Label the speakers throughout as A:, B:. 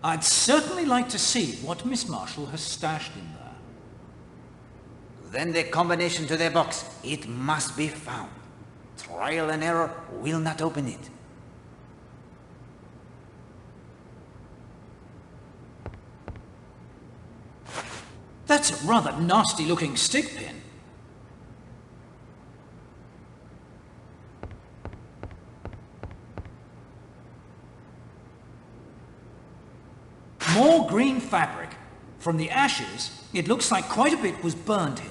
A: I'd certainly like to see what Miss Marshall has stashed in there.
B: Then the combination to the box, it must be found. Trial and error will not open it.
A: That's a rather nasty-looking stick pin. More green fabric. From the ashes, it looks like quite a bit was burned here.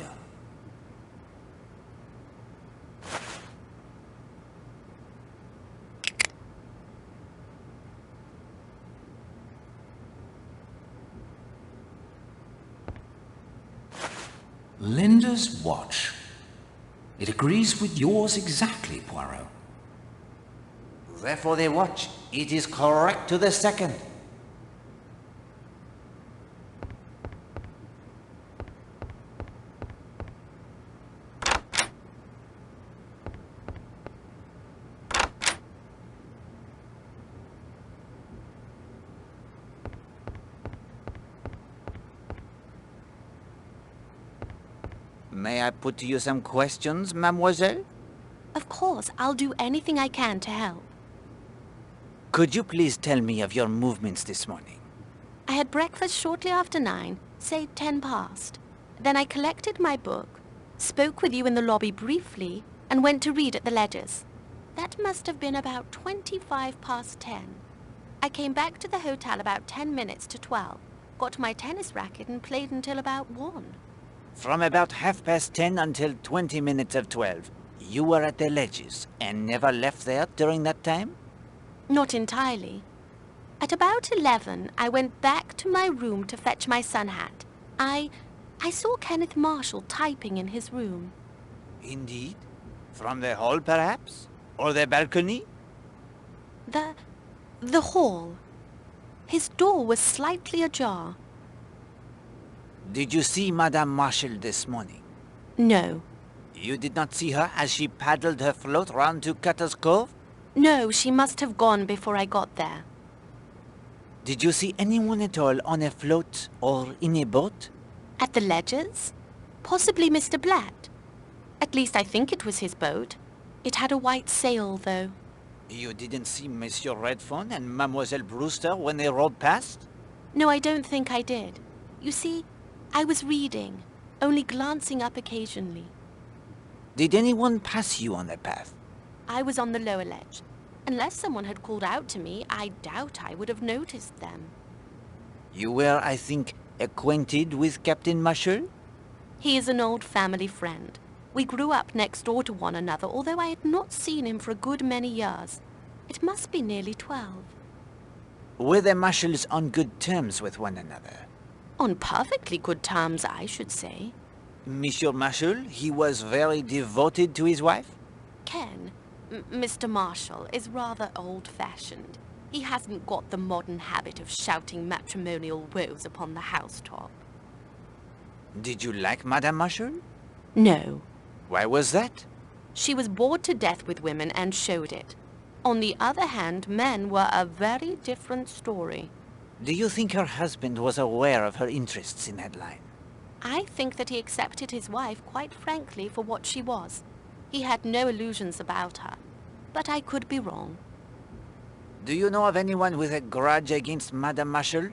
A: Linda's watch. It agrees with yours exactly, Poirot.
B: Therefore the watch, it is correct to the second. May I put to you some questions, mademoiselle?
C: Of course, I'll do anything I can to help.
B: Could you please tell me of your movements this morning?
C: I had breakfast shortly after 9, say 10 past. Then I collected my book, spoke with you in the lobby briefly, and went to read at the Ledgers. That must have been about 25 past 10. I came back to the hotel about 10 minutes to 12, got my tennis racket and played until about 1.
B: From about 10:30 until 20 minutes of 12, you were at the Ledges and never left there during that time?
C: Not entirely. At about 11, I went back to my room to fetch my sun hat. I saw Kenneth Marshall typing in his room.
B: Indeed? From the hall, perhaps? Or the balcony?
C: The hall. His door was slightly ajar.
B: Did you see Madame Marshall this morning?
C: No.
B: You did not see her as she paddled her float round to Cutter's Cove?
C: No, she must have gone before I got there.
B: Did you see anyone at all on a float or in a boat?
C: At the Ledgers? Possibly Mr. Blatt. At least I think it was his boat. It had a white sail, though.
B: You didn't see Monsieur Redfern and Mademoiselle Brewster when they rode past?
C: No, I don't think I did. You see, I was reading, only glancing up occasionally.
B: Did anyone pass you on the path?
C: I was on the lower ledge. Unless someone had called out to me, I doubt I would have noticed them.
B: You were, I think, acquainted with Captain Marshall?
C: He is an old family friend. We grew up next door to one another, although I had not seen him for a good many years. It must be nearly 12.
B: Were the Marshalls on good terms with one another?
C: On perfectly good terms, I should say.
B: Monsieur Marshall, he was very devoted to his wife?
C: Ken, Mr. Marshall, is rather old-fashioned. He hasn't got the modern habit of shouting matrimonial woes upon the housetop.
B: Did you like Madame Marshall?
C: No.
B: Why was that?
C: She was bored to death with women and showed it. On the other hand, men were a very different story.
B: Do you think her husband was aware of her interests in that line?
C: I think that he accepted his wife quite frankly for what she was. He had no illusions about her. But I could be wrong.
B: Do you know of anyone with a grudge against Madame Marshall?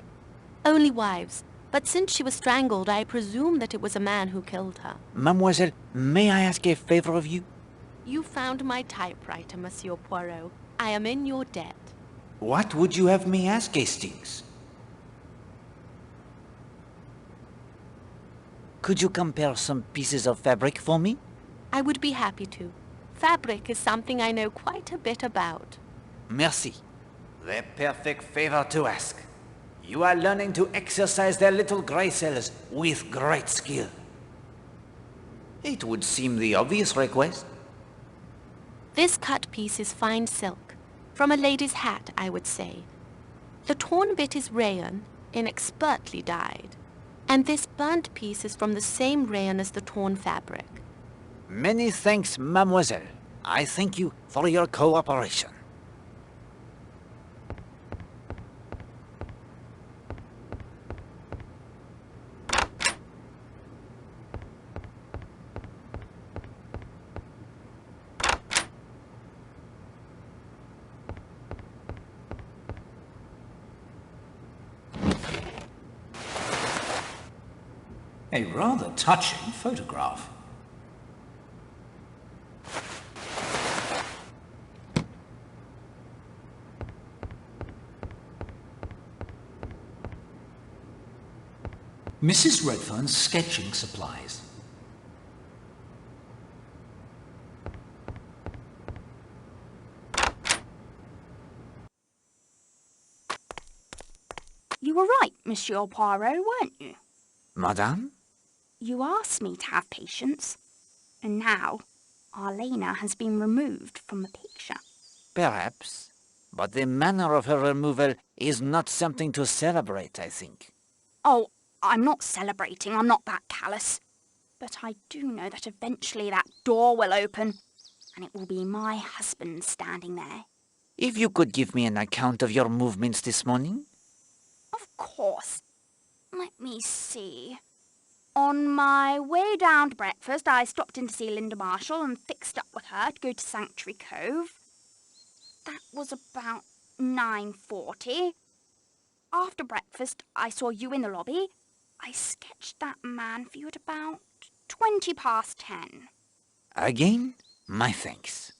C: Only wives. But since she was strangled, I presume that it was a man who killed her.
B: Mademoiselle, may I ask a favor of you?
C: You found my typewriter, Monsieur Poirot. I am in your debt.
B: What would you have me ask, Hastings? Could you compare some pieces of fabric for me?
C: I would be happy to. Fabric is something I know quite a bit about.
B: Merci. The perfect favor to ask. You are learning to exercise their little gray cells with great skill. It would seem the obvious request.
C: This cut piece is fine silk. From a lady's hat, I would say. The torn bit is rayon, inexpertly dyed. And this burnt piece is from the same rayon as the torn fabric.
B: Many thanks, mademoiselle. I thank you for your cooperation.
A: A rather touching photograph. Mrs. Redfern's sketching supplies.
D: You were right, Monsieur Poirot, weren't you?
B: Madame?
D: You asked me to have patience, and now Arlena has been removed from the picture.
B: Perhaps. But the manner of her removal is not something to celebrate, I think.
D: Oh, I'm not celebrating, I'm not that callous. But I do know that eventually that door will open, and it will be my husband standing there.
B: If you could give me an account of your movements this morning?
D: Of course. Let me see. On my way down to breakfast, I stopped in to see Linda Marshall and fixed up with her to go to Sanctuary Cove. That was about 9:40. After breakfast, I saw you in the lobby. I sketched that man for you at about 20 past 10.
B: Again, my thanks.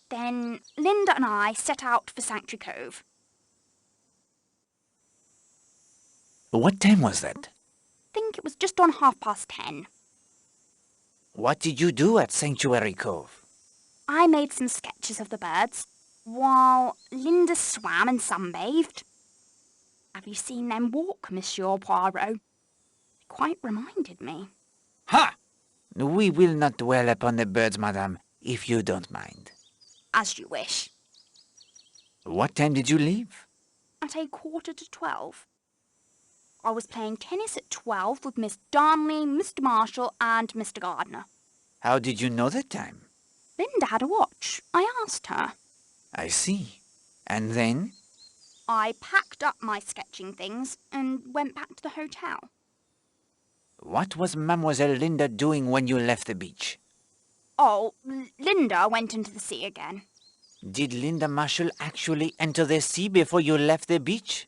D: Then Linda and I set out for Sanctuary Cove.
B: What time was that?
D: Think it was just on 10:30.
B: What did you do at Sanctuary Cove?
D: I made some sketches of the birds, while Linda swam and sunbathed. Have you seen them walk, Monsieur Poirot? It quite reminded me.
B: Ha! We will not dwell upon the birds, madame, if you don't mind.
D: As you wish.
B: What time did you leave?
D: At 11:45. I was playing tennis at 12 with Miss Darnley, Mr. Marshall and Mr. Gardner.
B: How did you know the time?
D: Linda had a watch. I asked her.
B: I see. And then?
D: I packed up my sketching things and went back to the hotel.
B: What was Mademoiselle Linda doing when you left the beach?
D: Oh, Linda went into the sea again.
B: Did Linda Marshall actually enter the sea before you left the beach?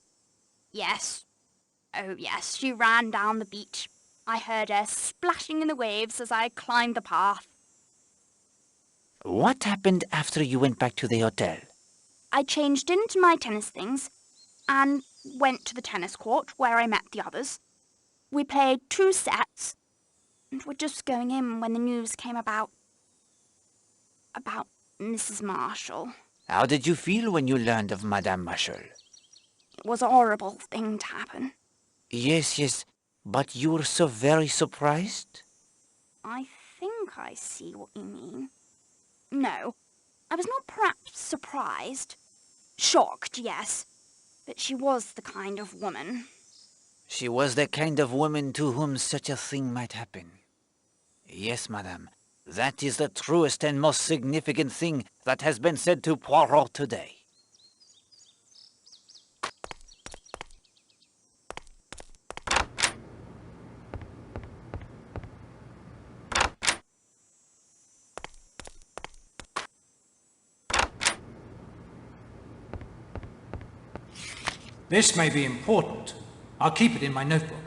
D: Yes. Oh, yes, she ran down the beach. I heard her splashing in the waves as I climbed the path.
B: What happened after you went back to the hotel?
D: I changed into my tennis things and went to the tennis court where I met the others. We played 2 sets and were just going in when the news came about Mrs. Marshall.
B: How did you feel when you learned of Madame Marshall?
D: It was a horrible thing to happen.
B: Yes, but you were so very surprised?
D: I think I see what you mean. No, I was not perhaps surprised. Shocked, yes, but she was the kind of woman.
B: She was the kind of woman to whom such a thing might happen. Yes, madame, that is the truest and most significant thing that has been said to Poirot today.
A: This may be important. I'll keep it in my notebook.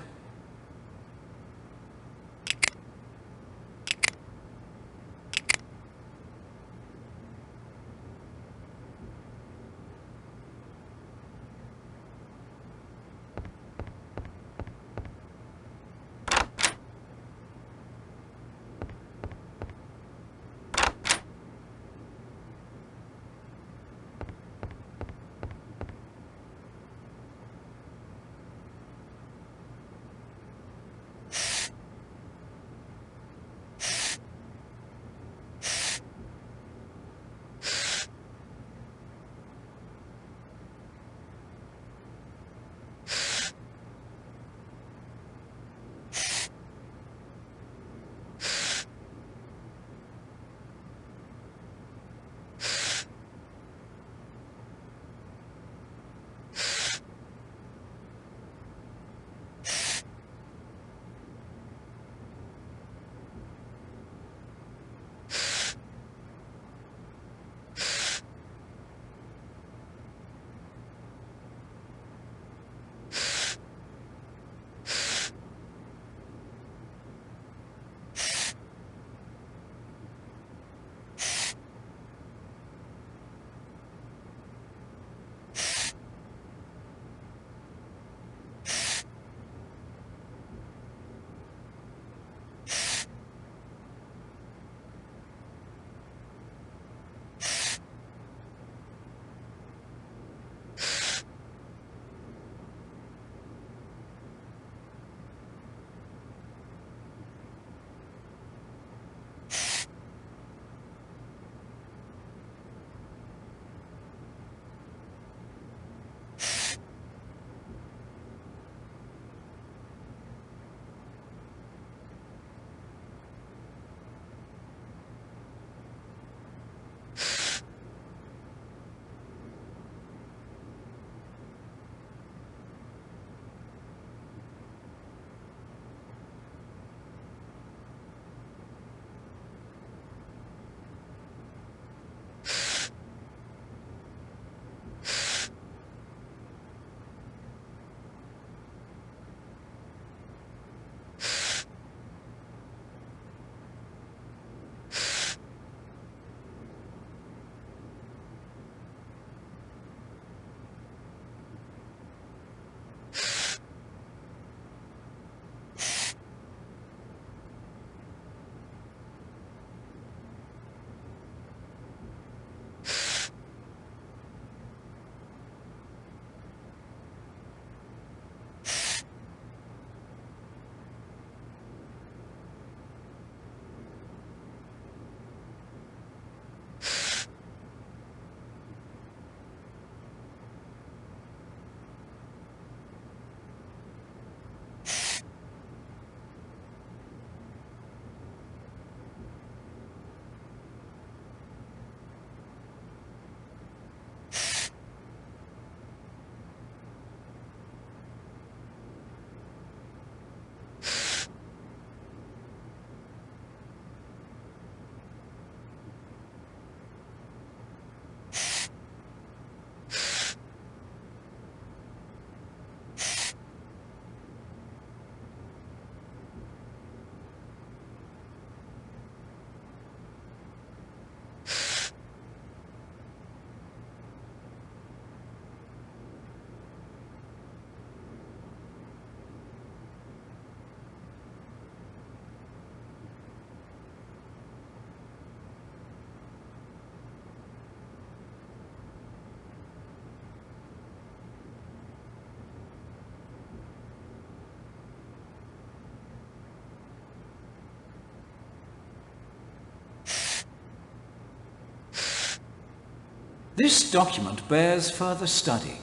A: This document bears further study.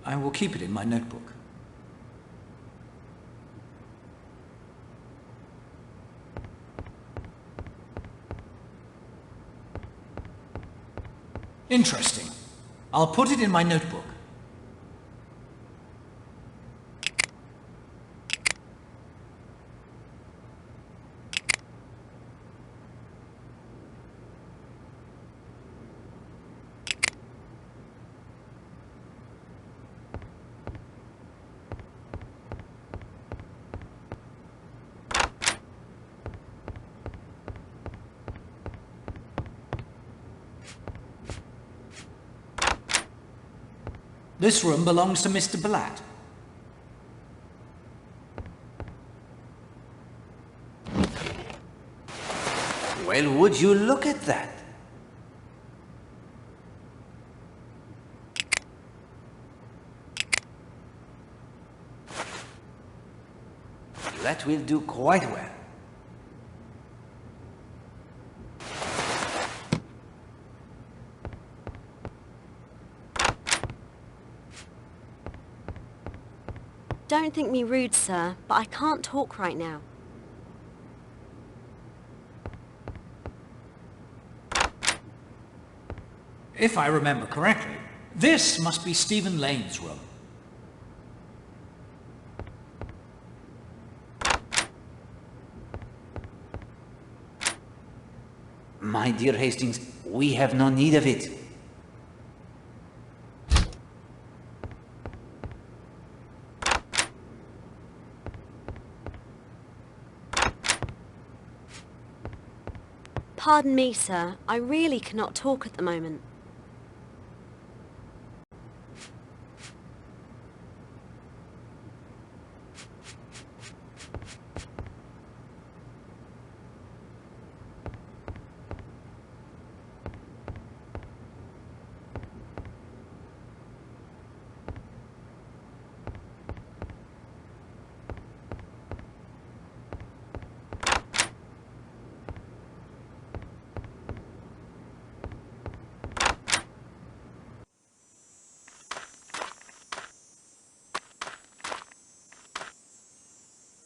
A: I will keep it in my notebook. Interesting. I'll put it in my notebook. This room belongs to Mr. Blatt.
B: Well, would you look at that? That will do quite well.
E: Don't think me rude, sir, but I can't talk right now.
A: If I remember correctly, this must be Stephen Lane's room.
B: My dear Hastings, we have no need of it.
E: Pardon me, sir. I really cannot talk at the moment.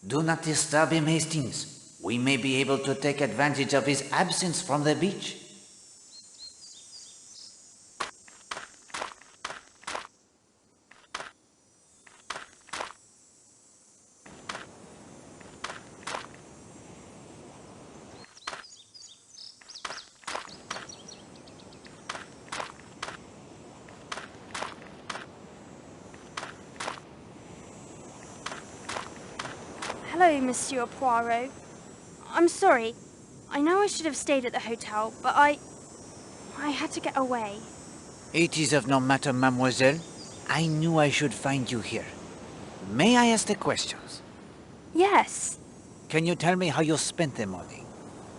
B: Do not disturb him, Hastings. We may be able to take advantage of his absence from the beach.
D: Hello, Monsieur Poirot. I'm sorry. I know I should have stayed at the hotel, but I had to get away.
B: It is of no matter, mademoiselle. I knew I should find you here. May I ask the questions?
D: Yes.
B: Can you tell me how you spent the morning?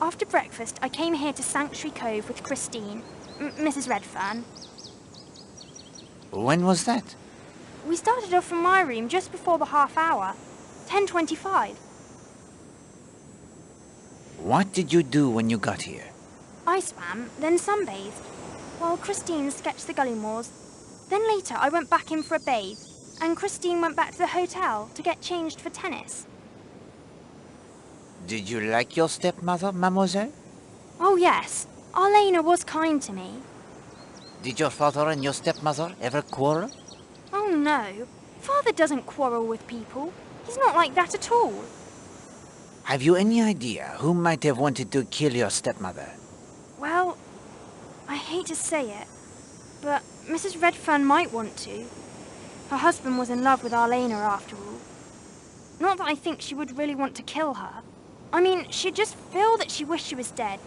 D: After breakfast, I came here to Sanctuary Cove with Christine, Mrs. Redfern.
B: When was that?
D: We started off from my room just before the half hour. 10:25.
B: What did you do when you got here?
D: I swam, then sunbathed, while Christine sketched the gully moors. Then later I went back in for a bathe, and Christine went back to the hotel to get changed for tennis.
B: Did you like your stepmother, mademoiselle?
D: Oh yes, Arlena was kind to me.
B: Did your father and your stepmother ever quarrel?
D: Oh no, Father doesn't quarrel with people. He's not like that at all.
B: Have you any idea who might have wanted to kill your stepmother?
D: Well, I hate to say it, but Mrs. Redfern might want to. Her husband was in love with Arlena after all. Not that I think she would really want to kill her. I mean, she'd just feel that she wished she was dead.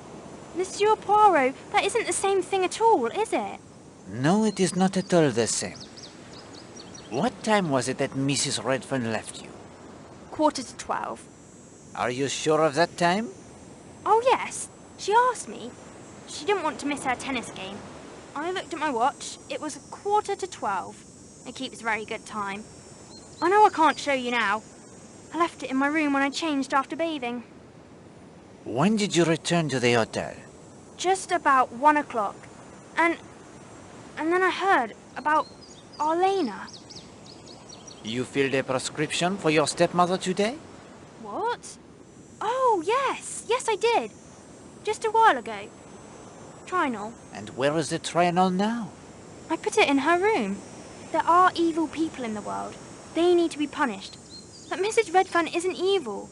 D: Monsieur Poirot, that isn't the same thing at all, is it?
B: No, it is not at all the same. What time was it that Mrs. Redfern left you?
D: 11:45.
B: Are you sure of that time?
D: Oh yes, she asked me. She didn't want to miss her tennis game. I looked at my watch. It was 11:45. It keeps very good time. I know I can't show you now. I left it in my room when I changed after bathing.
B: When did you return to the hotel?
D: Just about 1 o'clock. And And then I heard about Arlena.
B: You filled a prescription for your stepmother today?
D: What? Oh, yes. Yes, I did. Just a while ago. Trinol.
B: And where is the Trianol now?
D: I put it in her room. There are evil people in the world. They need to be punished. But Mrs. Redfern isn't evil.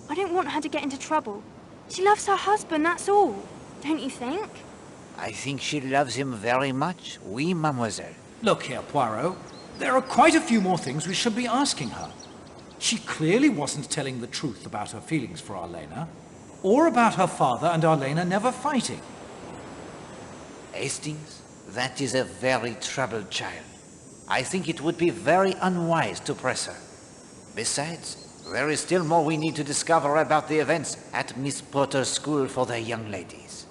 D: I don't want her to get into trouble. She loves her husband, that's all. Don't you think?
B: I think she loves him very much. Oui, mademoiselle.
A: Look here, Poirot. There are quite a few more things we should be asking her. She clearly wasn't telling the truth about her feelings for Arlena, or about her father and Arlena never fighting.
B: Hastings, that is a very troubled child. I think it would be very unwise to press her. Besides, there is still more we need to discover about the events at Miss Potter's school for the young ladies.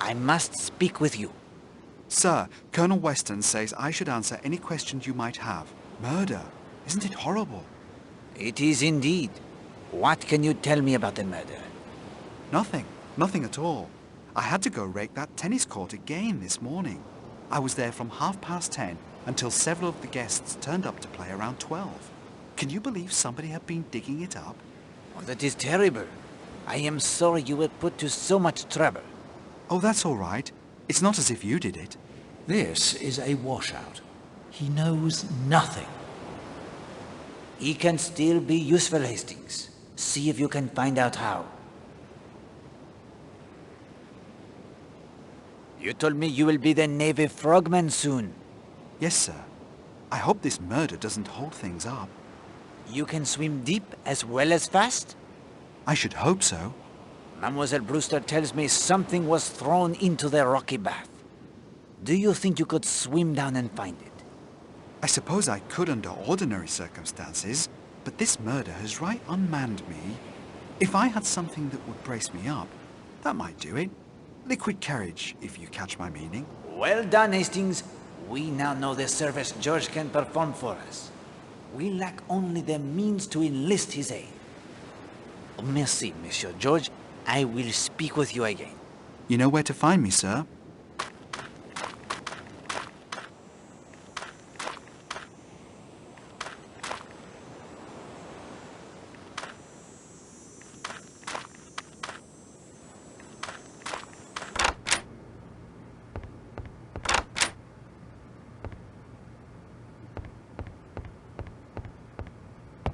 B: I must speak with you.
F: Sir, Colonel Weston says I should answer any questions you might have. Murder. Isn't it horrible?
B: It is indeed. What can you tell me about the murder?
F: Nothing. Nothing at all. I had to go rake that tennis court again this morning. I was there from 10:30 until several of the guests turned up to play around 12. Can you believe somebody had been digging it up?
B: Oh, that is terrible. I am sorry you were put to so much trouble.
F: Oh, that's all right. It's not as if you did it.
A: This is a washout. He knows nothing.
B: He can still be useful, Hastings. See if you can find out how. You told me you will be the Navy frogman soon.
F: Yes, sir. I hope this murder doesn't hold things up.
B: You can swim deep as well as fast?
F: I should hope so.
B: Mademoiselle Brewster tells me something was thrown into the rocky bath. Do you think you could swim down and find it?
F: I suppose I could under ordinary circumstances, but this murder has right unmanned me. If I had something that would brace me up, that might do it. Liquid courage, if you catch my meaning.
B: Well done, Hastings. We now know the service George can perform for us. We lack only the means to enlist his aid. Merci, Monsieur George. I will speak with you again.
F: You know where to find me, sir.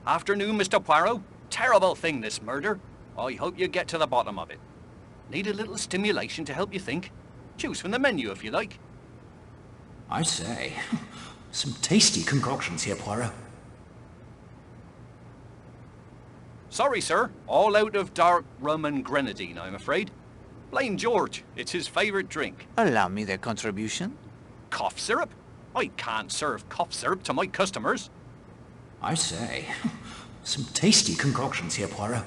G: Afternoon, Mr. Poirot. Terrible thing, this murder. I hope you get to the bottom of it. Need a little stimulation to help you think? Choose from the menu if you like.
A: I say, some tasty concoctions here, Poirot.
G: Sorry, sir. All out of dark rum and grenadine, I'm afraid. Blame George. It's his favourite drink.
B: Allow me the contribution.
G: Cough syrup? I can't serve cough syrup to my customers.
A: I say, some tasty concoctions here, Poirot.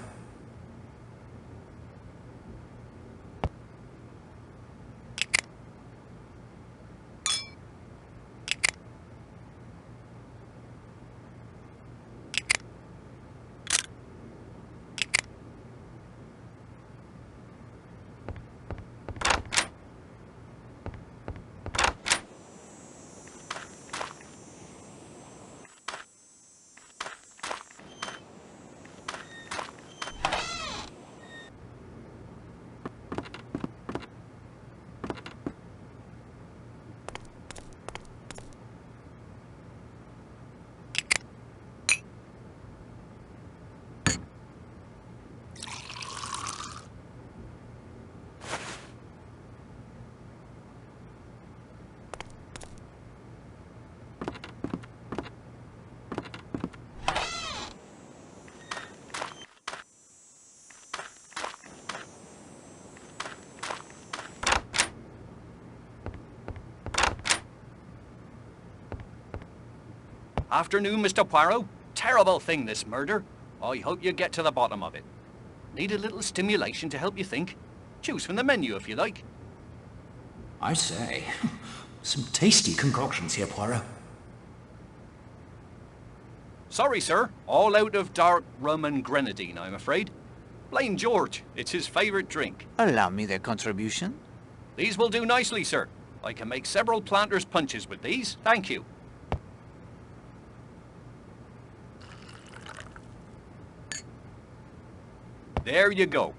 G: Afternoon, Mr. Poirot. Terrible thing, this murder. I hope you get to the bottom of it. Need a little stimulation to help you think? Choose from the menu if you like.
A: I say, some tasty concoctions here, Poirot.
G: Sorry, sir. All out of dark rum and grenadine, I'm afraid. Blame George. It's his favourite drink.
B: Allow me the contribution.
G: These will do nicely, sir. I can make several planters' punches with these. Thank you. There you go.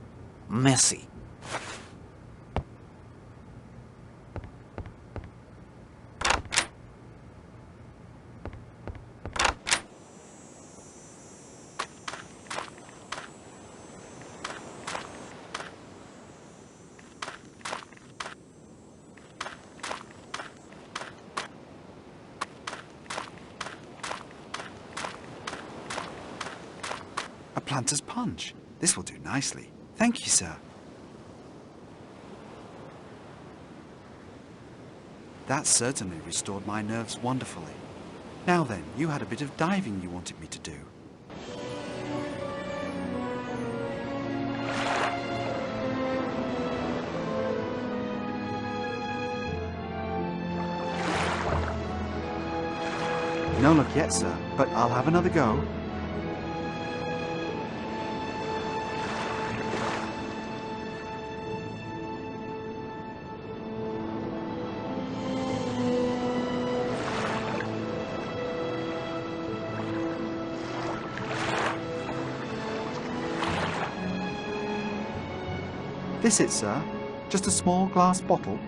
B: Merci.
F: A planter's punch. This will do nicely. Thank you, sir. That certainly restored my nerves wonderfully. Now then, you had a bit of diving you wanted me to do. No luck yet, sir, but I'll have another go. This it, sir. Just a small glass bottle.